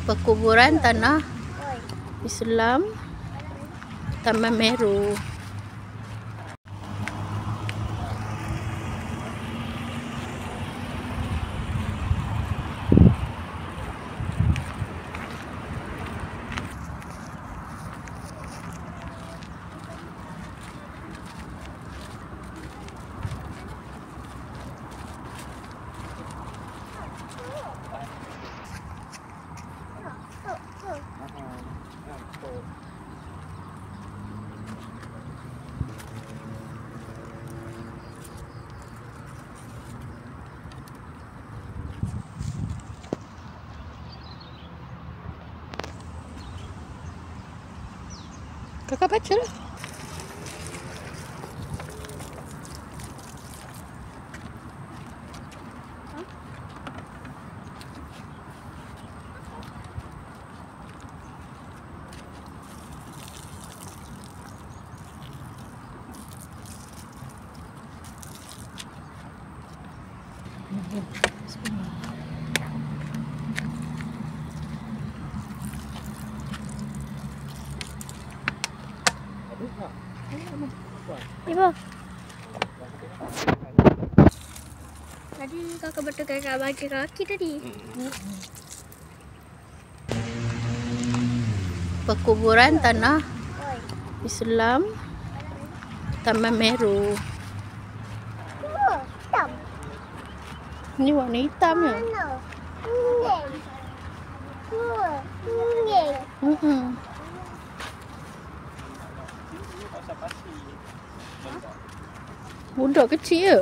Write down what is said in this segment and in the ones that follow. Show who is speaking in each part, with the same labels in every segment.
Speaker 1: Perkuburan Tanah Islam Taman Meru. Kakak baca lah. Ibu. Tadi kakak betul kakak bagi kaki tadi. Perkuburan Tanah Islam Taman Meru.
Speaker 2: Hitam.
Speaker 1: Ini warna hitam ya?
Speaker 2: Kuning.
Speaker 1: Budak kecil ya?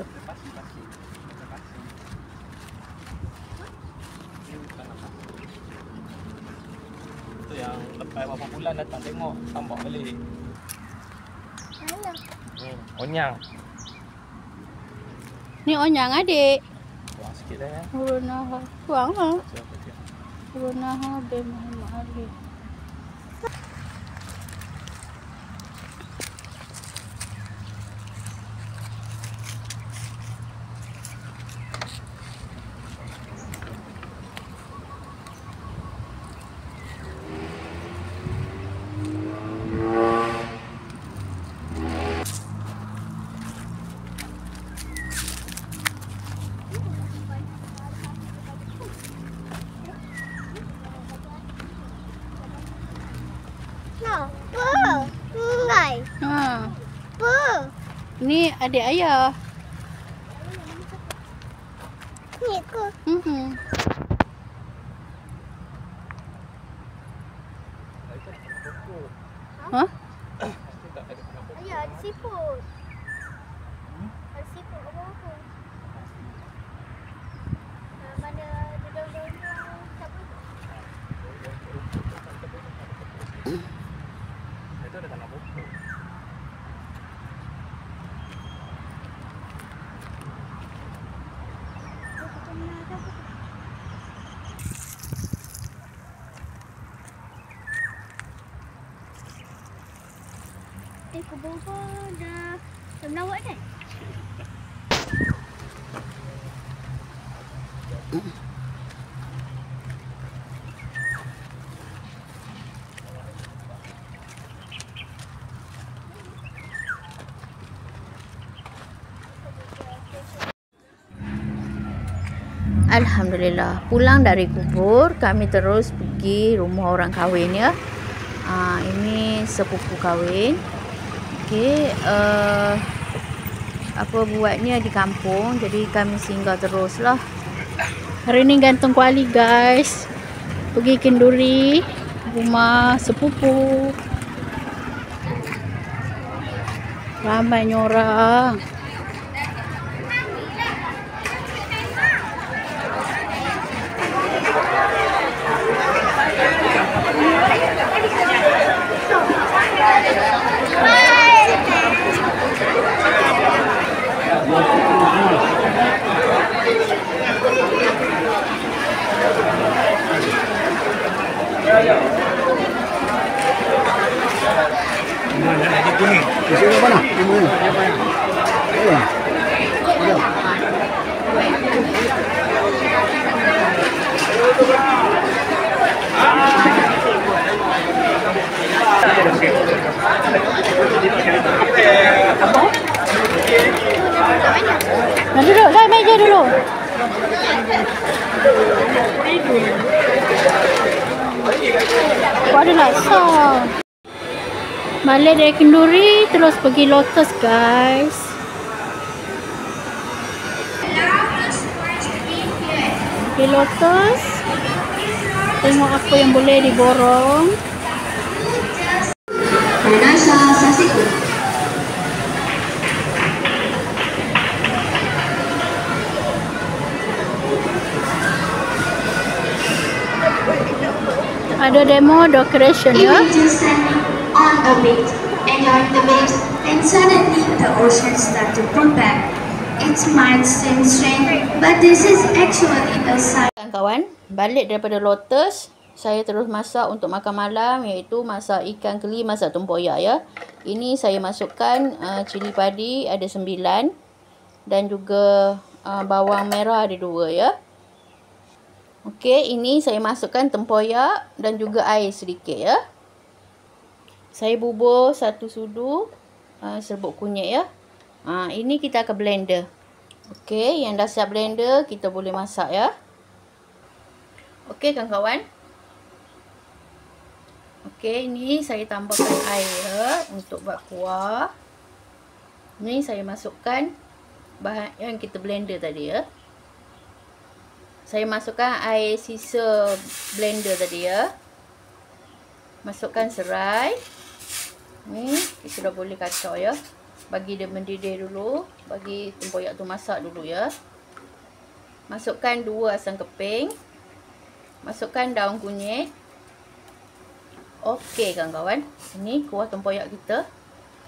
Speaker 3: Itu yang lepas berapa bulan datang tengok, tambah balik.
Speaker 2: Mana?
Speaker 3: Onyang.
Speaker 1: Ni onyang adik.
Speaker 3: Buang sikit dah ya.
Speaker 1: Urunaha. Buang lah.
Speaker 3: Siapa dia?
Speaker 1: Urunaha bin Muhammad Ali.
Speaker 2: Enggak.
Speaker 1: Ha.
Speaker 2: Apa?
Speaker 1: Ni adik ayah.
Speaker 2: Ni ke?
Speaker 1: Ha?
Speaker 2: Ayah, ada siput. Ada siput apa-apa. Mana daun-daun siapa?
Speaker 3: Itu ada tanah pokok.
Speaker 2: Kubur dah melawak dah.
Speaker 1: Alhamdulillah, pulang dari kubur kami terus pergi rumah orang kahwin ya. Ini sepupu kahwin. Okey, apa buatnya di kampung, jadi kami singgah teruslah. Hari ni gantung kuali guys. Pergi kenduri rumah sepupu. Ramai orang.
Speaker 4: Di sini mana? Di mana?
Speaker 1: Nah, duduk kat meja dulu. Oh, ada laksa. Balik dari Kenduri terus pergi Lotus, guys. Pergi Lotus. Tengok apa yang boleh diborong. Ada demo decoration ya.
Speaker 5: Just standing on a beach, enjoying the waves, and suddenly the ocean starts to pull back. It might seem strange, but this is actually a sign.
Speaker 1: Kawan-kawan, balik daripada Lotus, saya terus masak untuk makan malam, iaitu masak ikan keli masak tempoyak ya. Ini saya masukkan cili padi ada 9 dan juga bawang merah ada 2 ya. Okey, ini saya masukkan tempoyak dan juga air sedikit ya. Saya bubur 1 sudu serbuk kunyit ya. Ini kita akan blender. Okey, yang dah siap blender kita boleh masak ya. Okey kawan-kawan. Okey, ini saya tambahkan air ya, untuk buat kuah. Ini saya masukkan bahan yang kita blender tadi ya. Saya masukkan air sisa blender tadi ya. Masukkan serai. Ni kita dah boleh kacau ya. Bagi dia mendidih dulu. Bagi tempoyak tu masak dulu ya. Masukkan 2 asam keping. Masukkan daun kunyit. Okey kawan-kawan. Ini kuah tempoyak kita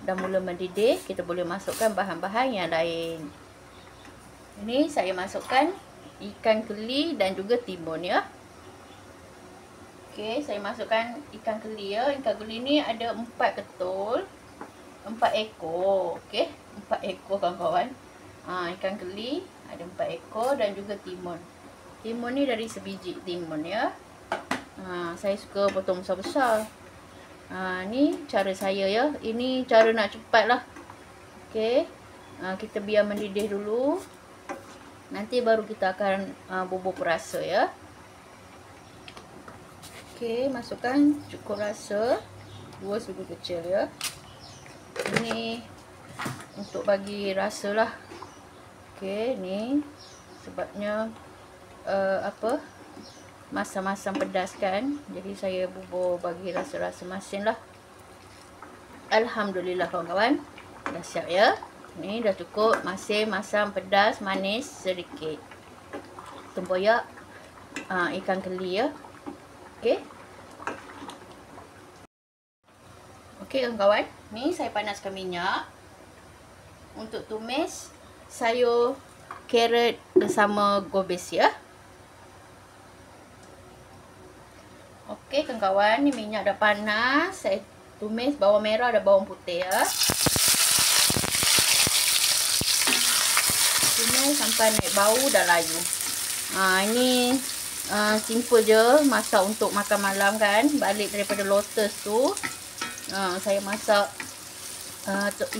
Speaker 1: dah mula mendidih. Kita boleh masukkan bahan-bahan yang lain. Ini saya masukkan ikan keli dan juga timun ya. Okey, saya masukkan ikan keli ya. Ikan keli ni ada 4 ketul. 4 ekor. Okey, 4 ekor kawan-kawan. Ikan keli ada 4 ekor dan juga timun. Timun ni dari sebiji timun ya. Saya suka potong besar-besar. Ni cara saya ya. Ini cara nak cepat lah. Okey, kita biar mendidih dulu. Nanti baru kita akan bubur perasa ya. Okey, masukkan cukup rasa 2 sudu kecil ya. Ini untuk bagi rasa lah. Okey, ni sebabnya masam-masam pedas kan. Jadi saya bubur bagi rasa-rasa masin lah. Alhamdulillah kawan-kawan. Dah siap ya. Ni dah cukup masin, masam, pedas, manis sedikit. Tempoyak ikan keli ya. Okey. Okey kawan-kawan, ni saya panaskan minyak untuk tumis sayur carrot bersama gobis ya. Okey kawan-kawan, ni minyak dah panas. Saya tumis bawang merah dan bawang putih ya. Tumis sampai naik bau dah layu. Ini simple je masak untuk makan malam kan. Balik daripada Lotus tu, saya masak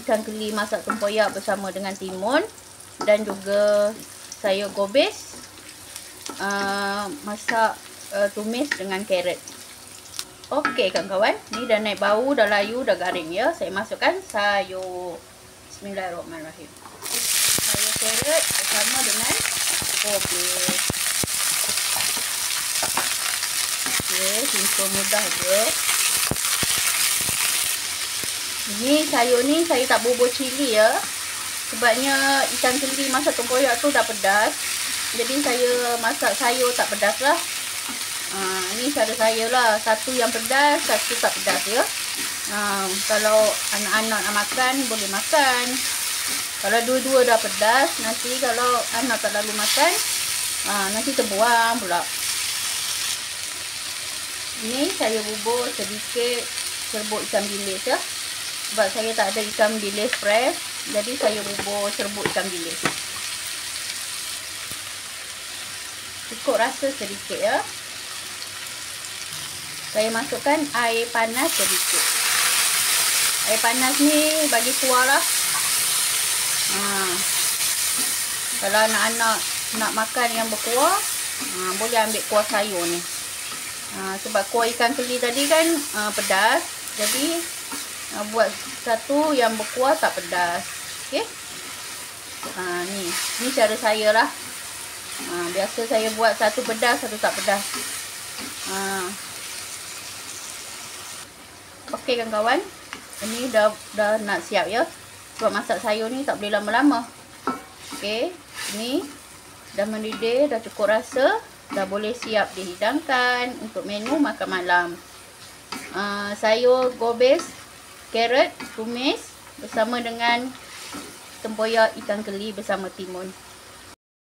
Speaker 1: ikan keli masak tempoyak bersama dengan timun dan juga sayur gobis masak tumis dengan carrot. Okey kawan-kawan, ni dah naik bau, dah layu, dah garing ya. Saya masukkan sayur. Bismillahirrahmanirrahim. Sayur carrot bersama dengan gobis. Okey, simple mudah je. Ini sayur ni saya tak bubur cili ya. Sebabnya ikan keli masak tempoyak tu dah pedas. Jadi saya masak sayur tak pedas lah. Ni cara saya lah. Satu yang pedas, satu tak pedas ya. Kalau anak-anak nak makan, boleh makan. Kalau dua-dua dah pedas, nanti kalau anak tak lalu makan, nanti terbuang pula. Ini saya bubur sedikit serbuk ikan bilis ya. Sebab saya tak ada ikan bilis fresh, jadi saya bubur serbuk ikan bilis. Cukup rasa sedikit ya. saya masukkan air panas sedikit. Air panas ni bagi kuah lah. Kalau anak-anak nak makan yang berkuah, boleh ambil kuah sayur ni. Sebab kuah ikan keli tadi kan pedas. Jadi buat satu yang berkuah tak pedas. Okey. Ni cara saya lah. Biasa saya buat satu pedas, satu tak pedas. Okey kawan-kawan. Ini dah nak siap ya. Sebab masak sayur ni tak boleh lama-lama. Okey. Ini dah mendidih, dah cukup rasa. Dah boleh siap dihidangkan untuk menu makan malam. Sayur gobes, carrot, tumis bersama dengan tempoyak ikan keli bersama timun.